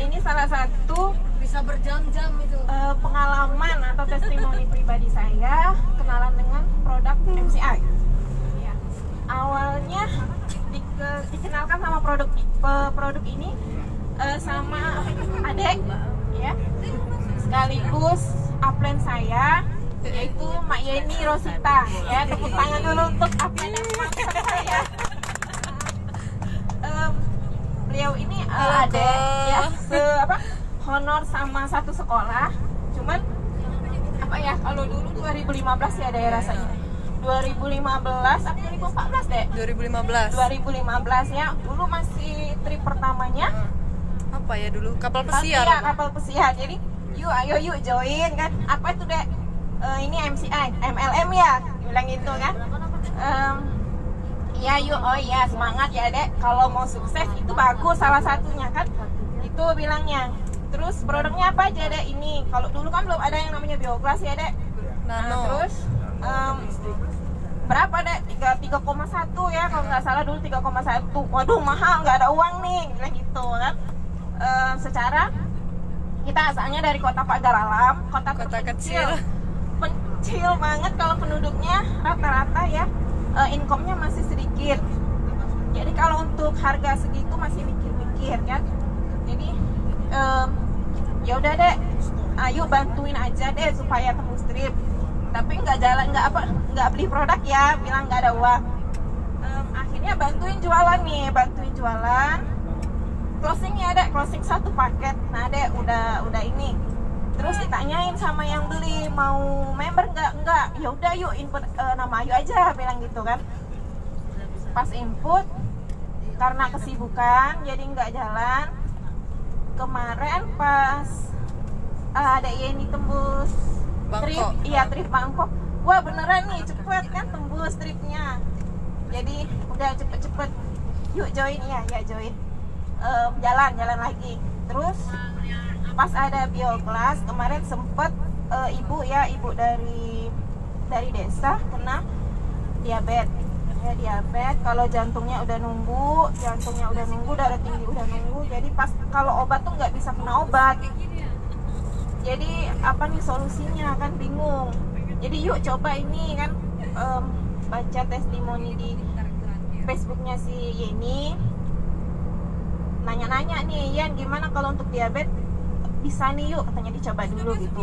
Ini salah satu Bisa berjam-jam itu. pengalaman atau testimoni pribadi saya kenalan dengan produk MCI. Ya. Awalnya dikenalkan sama produk ini sama adek, ya, sekaligus upline saya, yaitu Mak Yeni Rosita. Ya, tepuk tangan dulu untuk upline dan sponsor saya. Beliau ini adek, ya, honor sama satu sekolah. Cuman apa ya, kalau dulu 2015 ya ada ya rasanya. 2015 atau 2014 deh? 2015. 2015 ya. Dulu masih trip pertamanya. Apa ya dulu? Kapal pesiar. Iya, kapal pesiar. Jadi, ayo join kan. Apa itu, Dek? Ini MCI, MLM ya, bilang gitu kan. Iya, oh iya, semangat ya, Dek. Kalau mau sukses itu bagus salah satunya kan. Itu bilangnya. Terus produknya apa aja, Dek? Ini kalau dulu kan belum ada yang namanya Bioglas ya, Dek. Nano. Terus berapa, Dek? 3,1 ya, kalau nggak salah dulu 3,1. Waduh, mahal, nggak ada uang nih, bilang gitu kan. Secara kita asalnya dari kota Pagar Alam, kota kecil. Kecil banget kalau penduduknya rata-rata ya, income-nya masih sedikit. Jadi kalau untuk harga segitu masih mikir-mikir kan. Jadi ya udah, Dek, ayo bantuin aja deh supaya tembus trip. Tapi nggak beli produk ya, bilang nggak ada uang. Akhirnya bantuin jualan. Closing ya, Dek, closing 1 paket. Nah, Dek, udah ini. Terus ditanyain sama yang beli, mau member enggak? Ya udah, yuk input nama Ayu aja, bilang gitu kan. Pas input, karena kesibukan jadi nggak jalan. Kemarin pas ada Yeni tembus trip, trip Bangkok. Wah, beneran nih, cepet kan tembus tripnya. Jadi udah cepet-cepet, yuk join ya join. Jalan lagi. Terus pas ada Bioglas kemarin sempet ibu dari desa kena diabetes. Ya, diabetes, kalau jantungnya udah nunggu, darah tinggi udah nunggu. Jadi pas kalau obat tuh nggak bisa kena obat. Jadi apa nih solusinya, kan bingung. Jadi yuk coba ini kan, baca testimoni di Facebooknya si Yeni. Nanya-nanya nih, Yan, gimana kalau untuk diabetes? Bisa nih, yuk, katanya dicoba dulu gitu.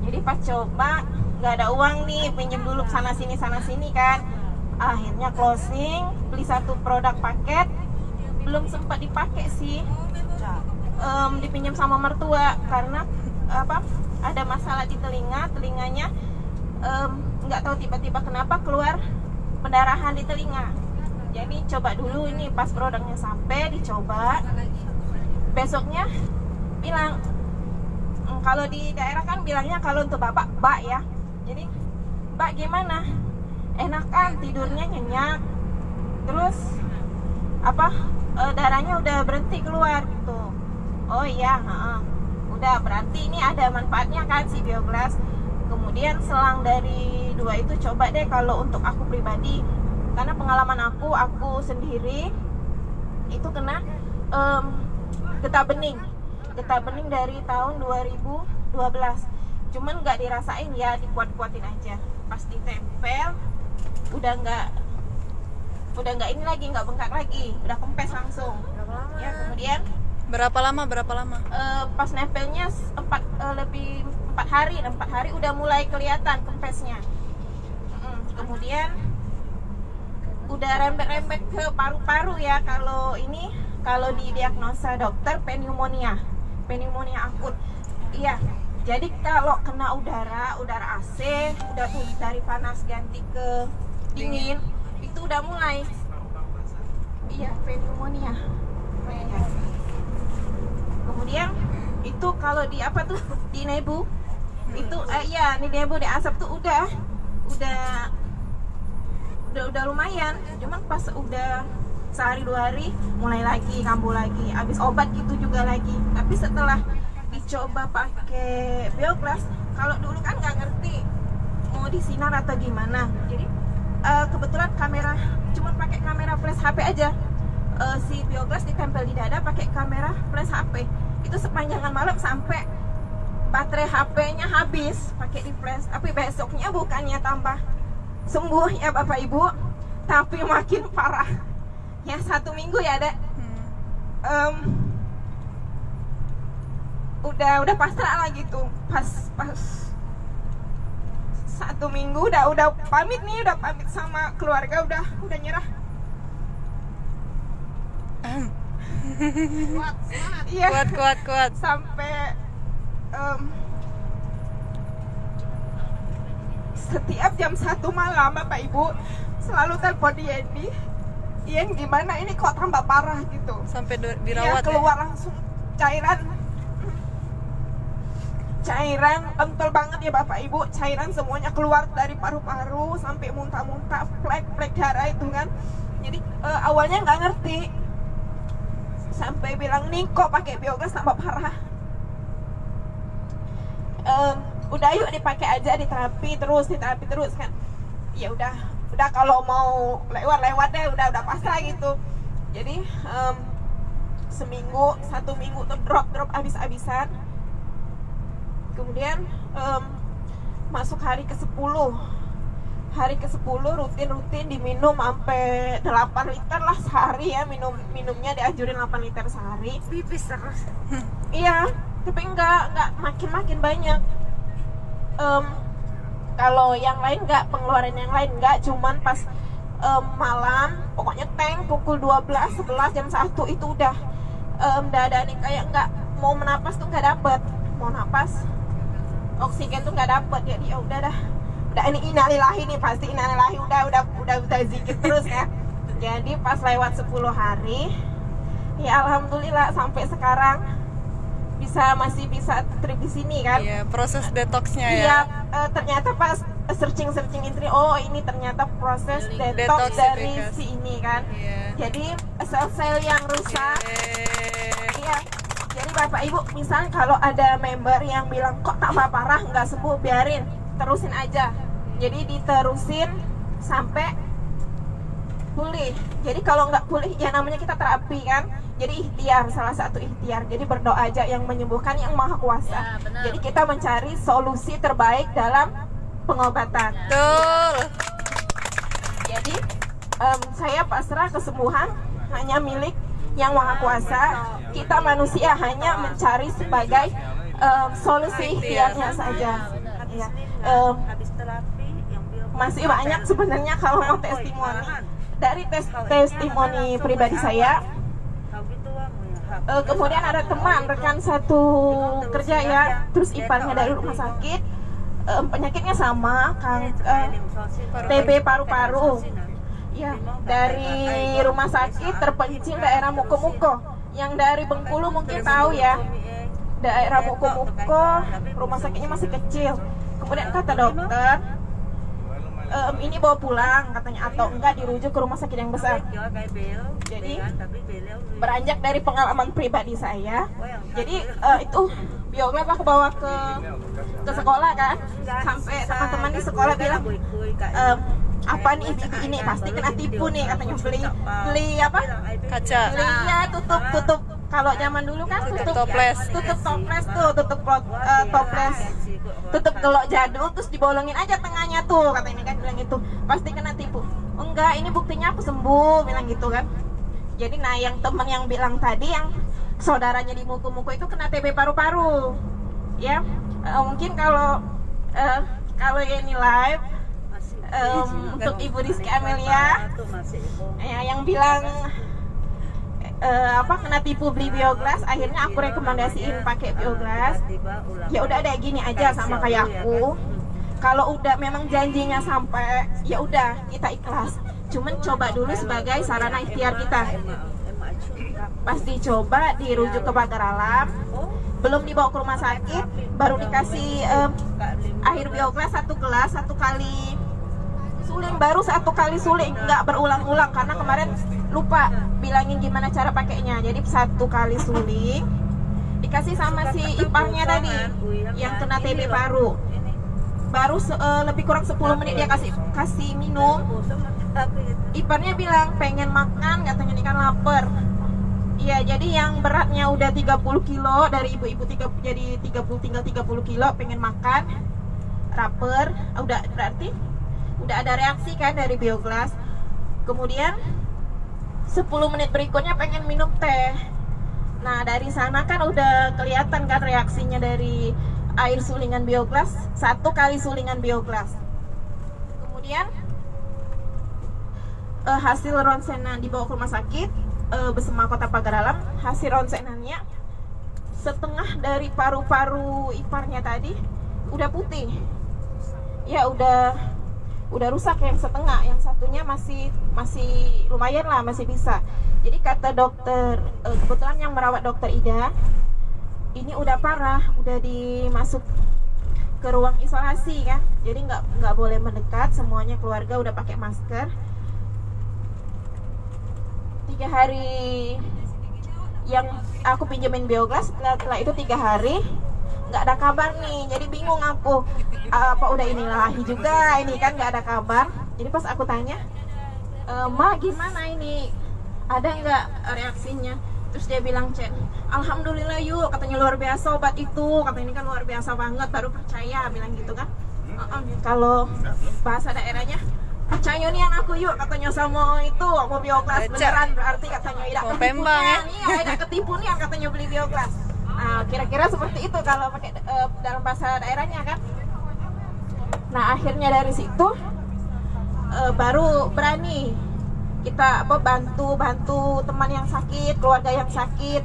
Jadi pas coba nggak ada uang nih, pinjam dulu sana sini kan. Akhirnya closing, beli 1 produk paket, belum sempat dipakai sih. Dipinjam sama mertua karena ada masalah di telinganya nggak tahu tiba-tiba kenapa keluar pendarahan di telinga. Jadi coba dulu ini, pas produknya sampai dicoba, besoknya bilang, kalau di daerah kan bilangnya kalau untuk bapak, Mbak ya. Jadi, Mbak gimana? Enakan, tidurnya nyenyak. Terus darahnya udah berhenti keluar gitu. Oh iya, udah, berarti ini ada manfaatnya kan si Bioglas. Kemudian selang dari 2 itu coba deh kalau untuk aku pribadi. Karena pengalaman aku sendiri itu kena getah bening dari tahun 2012. Cuman nggak dirasain ya, dikuat-kuatin aja. Pas ditempel udah nggak ini lagi, nggak bengkak lagi, udah kempes langsung. Ya, kemudian Berapa lama? Pas nempelnya 4 hari udah mulai kelihatan kempesnya. Kemudian udah rembet-rembet ke paru-paru ya. Kalau didiagnosa dokter pneumonia akut. Iya. Jadi kalau kena udara AC, udah dari panas ganti ke dingin, itu udah mulai. Iya, pneumonia. Kemudian itu kalau di nebu itu di nebu di asap tuh udah lumayan. Cuman pas udah sehari 2 hari mulai lagi kambuh lagi, habis obat gitu juga lagi. Tapi setelah dicoba pakai Bioglas, kalau dulu kan nggak ngerti mau disinar atau gimana. Jadi kebetulan cuman pakai kamera flash HP aja. Si Bioglas ditempel flash HP. Itu sepanjangan malam sampai baterai HP-nya habis pakai di flash. Tapi besoknya bukannya tambah sembuh ya Bapak Ibu, tapi makin parah. Ya 1 minggu ya Dek. Udah pasrah lah gitu. Pas 1 minggu udah pamit nih, udah pamit sama keluarga, udah nyerah. Kuat, semangat. Iya. Kuat. Sampai setiap jam 1 malam Bapak Ibu selalu telepon Yendi. Yen gimana ini kok tambah parah gitu. Sampai Iya, dirawat keluar langsung cairan kental banget ya Bapak Ibu. Cairan semuanya keluar dari paru-paru sampai muntah-muntah, flek darah itu kan. Jadi awalnya nggak ngerti, sampai bilang nih kok pakai biogas tambah parah. Udah yuk dipakai aja, diterapi terus kan. Ya udah kalau mau lewat deh, udah pasrah gitu. Jadi 1 minggu tuh drop habis-habisan. Kemudian masuk hari ke-10 rutin diminum sampai 8 liter lah sehari ya. Minumnya dianjurin 8 liter sehari. Pipis terus. Iya, tapi enggak makin banyak. Kalau yang lain enggak, pengeluaran yang lain enggak, cuman pas malam pokoknya tank pukul 12, 11, jam 1 itu udah ada nih kayak enggak mau menapas tuh enggak dapet, mau napas oksigen tuh enggak dapet. Jadi ya udah ini innalillahi nih, pasti innalillahi, udah zikir terus ya. Jadi pas lewat 10 hari ya alhamdulillah sampai sekarang masih bisa trip di sini kan. Iya, proses detoxnya ya. Iya, ternyata pas searching internet, oh ini ternyata proses detox dari si ini kan. Iya. Jadi sel-sel yang rusak. Iya. Jadi Bapak Ibu, misal kalau ada member yang bilang kok tambah parah nggak sembuh, biarin, terusin aja. Jadi diterusin sampai pulih. Jadi kalau nggak pulih ya namanya kita terapi kan. Jadi ikhtiar, salah satu ikhtiar. Jadi berdoa aja, yang menyembuhkan yang maha kuasa. Ya, jadi kita mencari solusi terbaik dalam pengobatan. Betul. Jadi saya pasrah kesembuhan hanya milik yang maha kuasa. Kita manusia hanya mencari sebagai solusi ikhtiarnya saja. Ya. Habis terapi yang Masih banyak sebenarnya kalau mau testimoni. Dari testimoni pribadi saya. Kemudian ada teman rekan satu kerja ya, terus iparnya dari rumah sakit, penyakitnya sama, TB paru-paru. Ya, dari rumah sakit terpencil daerah Muko-Muko. Yang dari Bengkulu mungkin tahu ya, daerah Muko-Muko, rumah sakitnya masih kecil. Kemudian kata dokter, ini bawa pulang katanya, atau enggak dirujuk ke rumah sakit yang besar. Jadi beranjak dari pengalaman pribadi saya, jadi itu bioglas aku bawa ke sekolah kan, sampai teman-teman di sekolah bilang, apa nih ibu ini pasti kena tipu nih katanya, beli apa, Kaca. belinya tutup kalau zaman dulu kan tutup Toples. tutup gelok jadul, terus dibolongin aja tengahnya tuh katanya kan, bilang itu pasti kena tipu. Enggak, ini buktinya aku sembuh, bilang gitu kan. Jadi nah yang teman yang bilang tadi, yang saudaranya di Muko-Muko itu kena TB paru-paru ya. Mungkin kalau ini live untuk Ibu Rizky Amelia ya, yang bilang kena tipu beli bioglas, akhirnya aku rekomendasiin pakai bioglas. Ya udah deh, gini aja sama kayak aku, kalau udah memang janjinya sampai, ya udah kita ikhlas. Cuman coba dulu sebagai sarana ikhtiar kita. Pas dicoba, dirujuk ke pagar alam, belum dibawa ke rumah sakit, baru dikasih air bioglas 1 gelas 1 kali suling, baru 1 kali suling, nggak berulang-ulang karena kemarin lupa bilangin gimana cara pakainya. Jadi 1 kali suling dikasih sama si iparnya tadi yang kena TB paru, baru lebih kurang 10 menit dia kasih minum. Iparnya bilang pengen makan katanya, ini kan lapar. Iya, jadi yang beratnya udah 30 kilo dari ibu-ibu jadi 30 kilo pengen makan, rapper, udah berarti udah ada reaksi kan dari Bioglas. Kemudian 10 menit berikutnya pengen minum teh. Nah, dari sana kan udah kelihatan kan reaksinya dari air sulingan Bioglas, 1 kali sulingan Bioglas. Kemudian hasil ronsenan dibawa ke rumah sakit bersama Kota Pagar Alam. Hasil ronsenannya setengah dari paru-paru iparnya tadi udah putih. Ya udah rusak yang setengah, yang satunya masih lumayan lah, masih bisa. Jadi kata dokter, kebetulan yang merawat dokter Ida, ini udah parah, udah dimasuk ke ruang isolasi kan. Jadi nggak boleh mendekat, semuanya keluarga udah pakai masker. 3 hari yang aku pinjemin Bioglas, setelah itu 3 hari nggak ada kabar nih, jadi bingung aku, apa udah inilahi juga ini kan, nggak ada kabar. Jadi pas aku tanya, Ma gimana ini, ada nggak reaksinya? Terus dia bilang, Cek, alhamdulillah yuk, katanya luar biasa obat itu, katanya ini kan luar biasa banget, baru percaya, bilang gitu kan. Kalau bahasa daerahnya, percaya nih aku yuk, katanya sama itu mau Bioglas beneran, berarti katanya tidak ketipu nih, tidak ketipu nih katanya beli Bioglas. Nah, kira-kira seperti itu kalau pakai dalam bahasa daerahnya kan. Nah, akhirnya dari situ baru berani kita bantu teman yang sakit, keluarga yang sakit.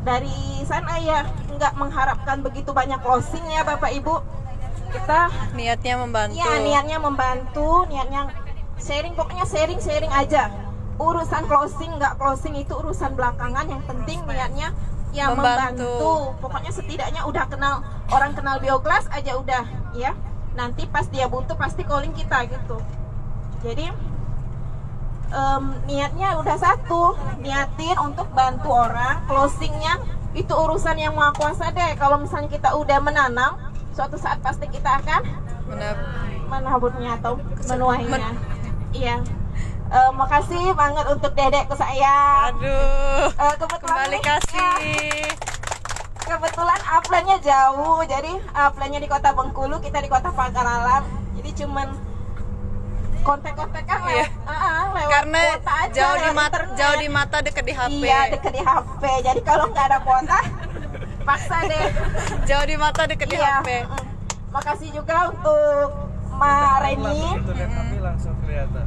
Dari sana ya nggak mengharapkan begitu banyak closing ya Bapak Ibu. Kita niatnya membantu. Ya, niatnya membantu, niatnya sharing, pokoknya sharing aja. Urusan closing nggak closing itu urusan belakangan, yang penting niatnya ya membantu. Pokoknya setidaknya udah orang kenal Bioglas aja udah ya. Nanti pas dia butuh pasti calling kita gitu. Jadi niatnya udah satu, niatin untuk bantu orang. Closingnya itu urusan yang Maha Kuasa deh. Kalau misalnya kita udah menanam, suatu saat pasti kita akan menaburnya atau menuainya. Iya. Makasih banget untuk dedekku saya. Aduh. Kembali kasih. Kebetulan upline-nya jauh, jadi upline-nya di Kota Bengkulu, kita di Kota Pagar Alam. Jadi cuman kontak-kontakan lewat karena kuota aja, jauh di mata dekat di HP. Iya, dekat di HP. Jadi kalau nggak ada kuota, paksa deh. Jauh di mata dekat di HP. Makasih juga untuk Mbak Reni,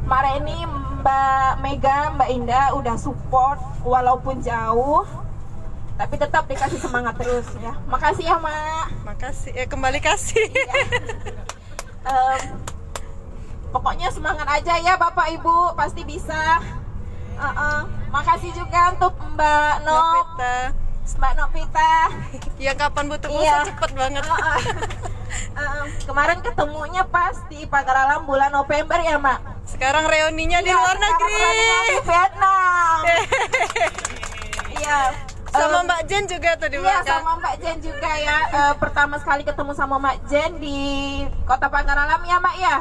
Mbak Reni, Mbak Mega, Mbak Indah udah support walaupun jauh, tapi tetap dikasih semangat terus ya. Makasih ya Mak. Makasih, kembali kasih. Pokoknya semangat aja ya Bapak Ibu, pasti bisa. Makasih juga untuk Mbak Novita. Yang kapan butuh pulsa cepet banget. Kemarin ketemunya pas di Pagar Alam bulan November ya Mak. Sekarang reuninya di luar negeri. Di Vietnam. Iya. Sama Mbak Jen juga tuh di belakang. Iya, sama Mbak Jen juga ya. Pertama sekali ketemu sama Mbak Jen di Kota Pagar Alam ya Mak ya.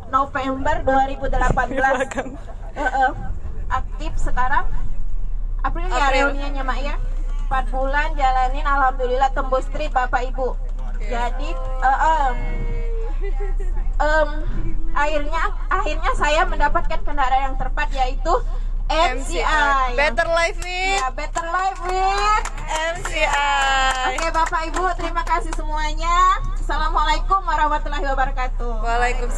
November 2018. Aktif sekarang April ya reuniannya Mak ya. 4 bulan jalanin, alhamdulillah tembus trip Bapak Ibu. Jadi akhirnya saya mendapatkan kendaraan yang tepat, yaitu MCI. Better Life with. Ya, Better Life with MCI. Oke Bapak Ibu, terima kasih semuanya. Assalamualaikum warahmatullahi wabarakatuh. Waalaikumsalam.